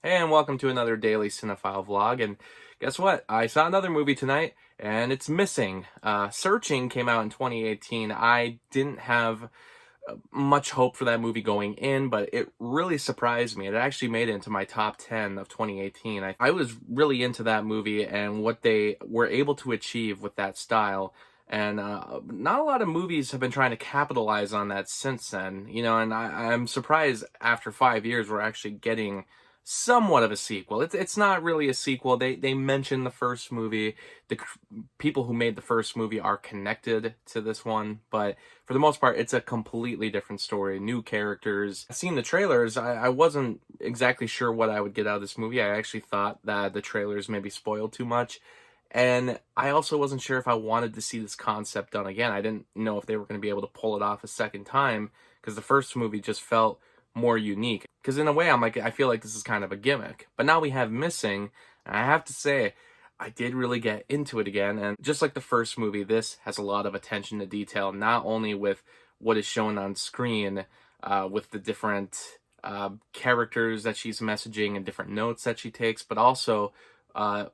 Hey, and welcome to another daily cinephile vlog. And guess what? I saw another movie tonight, and it's missing. Searching came out in 2018. I didn't have much hope for that movie going in, but it really surprised me. It actually made it into my top 10 of 2018. I was really into that movie and what they were able to achieve with that style. And not a lot of movies have been trying to capitalize on that since then, and I'm surprised after 5 years we're actually getting somewhat of a sequel. It's not really a sequel. They mention the first movie. People who made the first movie are connected to this one, but for the most part, it's a completely different story. New characters. Seeing the trailers, I wasn't exactly sure what I would get out of this movie. I actually thought that the trailers maybe spoiled too much. And I also wasn't sure if I wanted to see this concept done again. I didn't know if they were going to be able to pull it off a second time because the first movie just felt more unique. Because in a way, I feel like this is kind of a gimmick. But now we have Missing, and I have to say, I did really get into it again. And just like the first movie, this has a lot of attention to detail, not only with what is shown on screen, with the different characters that she's messaging and different notes that she takes, but also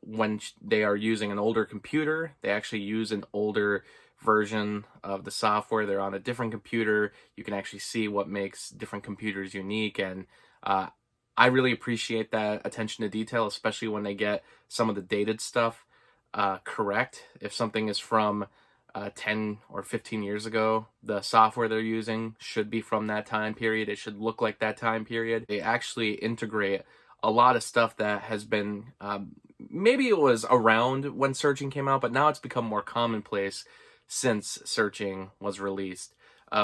when they are using an older computer, they actually use an older version of the software. They're on a different computer. You can actually see what makes different computers unique, and I really appreciate that attention to detail, especially when they get some of the dated stuff correct. If something is from 10 or 15 years ago, the software they're using should be from that time period. It should look like that time period. They actually integrate a lot of stuff that has been, maybe it was around when Searching came out, but now it's become more commonplace since Searching was released.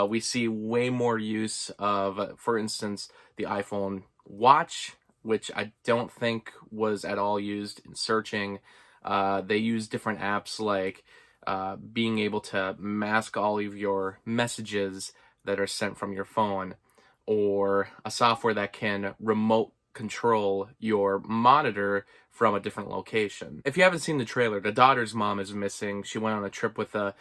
We see way more use of, for instance, the iPhone Watch, which I don't think was at all used in Searching. They use different apps like being able to mask all of your messages that are sent from your phone, or a software that can remote control your monitor from a different location. If you haven't seen the trailer, the daughter's mom is missing. She went on a trip with a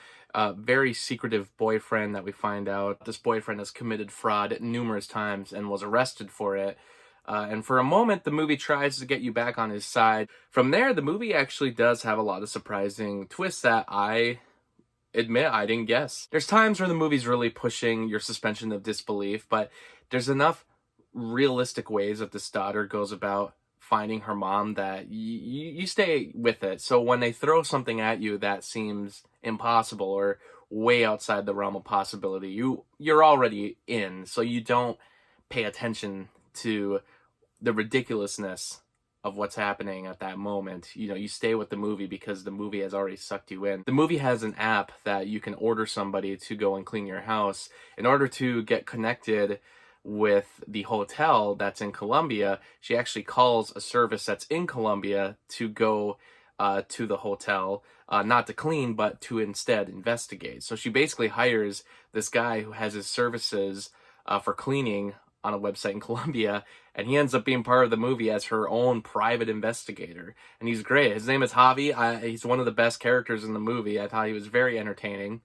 very secretive boyfriend that we find out. This boyfriend has committed fraud numerous times and was arrested for it. And for a moment, the movie tries to get you back on his side. From there, the movie actually does have a lot of surprising twists that I admit I didn't guess. There's times where the movie's really pushing your suspension of disbelief, but there's enough realistic ways that this daughter goes about finding her mom that you stay with it. So when they throw something at you that seems impossible or way outside the realm of possibility, you're already in, so you don't pay attention to the ridiculousness of what's happening at that moment. You stay with the movie because the movie has already sucked you in. The movie has an app that you can order somebody to go and clean your house. In order to get connected with the hotel that's in Colombia, she actually calls a service that's in Colombia to go to the hotel, not to clean, but to instead investigate. So she basically hires this guy who has his services for cleaning on a website in Colombia, and he ends up being part of the movie as her own private investigator. And he's great. His name is Javi. He's one of the best characters in the movie. I thought he was very entertaining.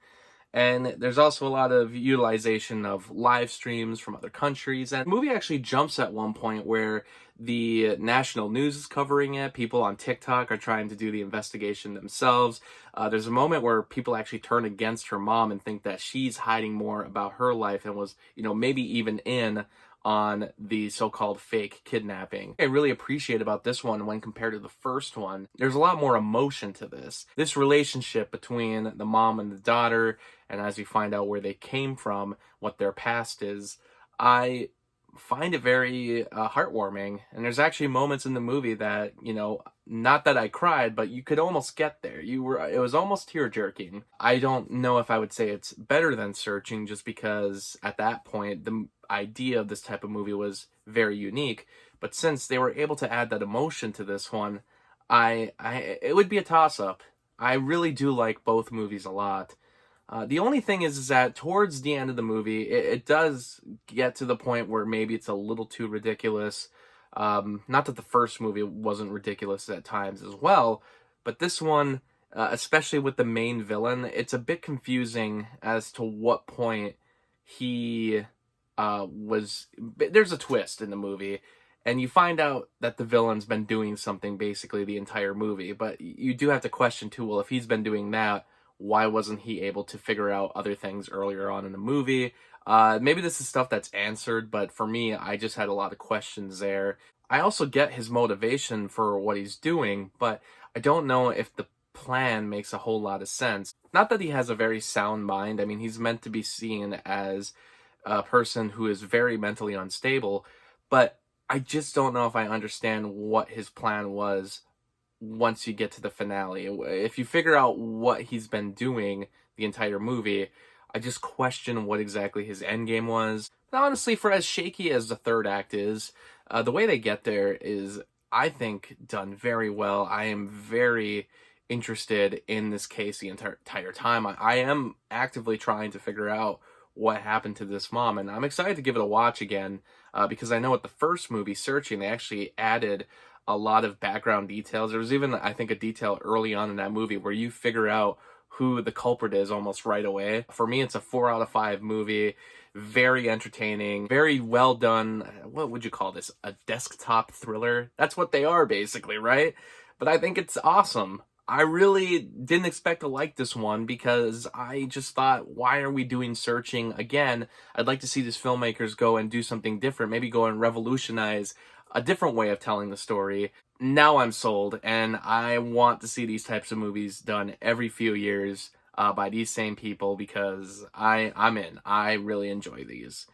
And there's also a lot of utilization of live streams from other countries. And the movie actually jumps at one point where the national news is covering it. People on TikTok are trying to do the investigation themselves. There's a moment where people actually turn against her mom and think that she's hiding more about her life and was, maybe even in on the so-called fake kidnapping. I really appreciate about this one when compared to the first one, there's a lot more emotion to this. This relationship between the mom and the daughter, and as we find out where they came from, what their past is, I find it very heartwarming. And there's actually moments in the movie that, not that I cried, but you could almost get there. It was almost tear-jerking. I don't know if I would say it's better than Searching, just because at that point, the idea of this type of movie was very unique. But since they were able to add that emotion to this one, it would be a toss-up. I really do like both movies a lot. The only thing is that towards the end of the movie, it does get to the point where maybe it's a little too ridiculous. Not that the first movie wasn't ridiculous at times as well, but this one, especially with the main villain, it's a bit confusing as to what point he was. There's a twist in the movie, and you find out that the villain's been doing something basically the entire movie. But you do have to question too, well, if he's been doing that, why wasn't he able to figure out other things earlier on in the movie? Maybe this is stuff that's answered, but for me, I just had a lot of questions there. I also get his motivation for what he's doing, but I don't know if the plan makes a whole lot of sense. Not that he has a very sound mind. I mean, he's meant to be seen as a person who is very mentally unstable, but I just don't know if I understand what his plan was once you get to the finale. If you figure out what he's been doing the entire movie, I just question what exactly his end game was. But honestly, for as shaky as the third act is, the way they get there is, I think, done very well. I am very interested in this case the entire time. I am actively trying to figure out what happened to this mom, and I'm excited to give it a watch again because I know with the first movie, Searching, they actually added a lot of background details. There was even, I think, a detail early on in that movie where you figure out who the culprit is almost right away. For me, it's a 4 out of 5 movie. Very entertaining, very well done. What would you call this? A desktop thriller? That's what they are, basically, right? But I think it's awesome. I really didn't expect to like this one because I just thought, why are we doing Searching again? I'd like to see these filmmakers go and do something different, maybe go and revolutionize a different way of telling the story. Now I'm sold, and I want to see these types of movies done every few years by these same people because I'm in. I really enjoy these.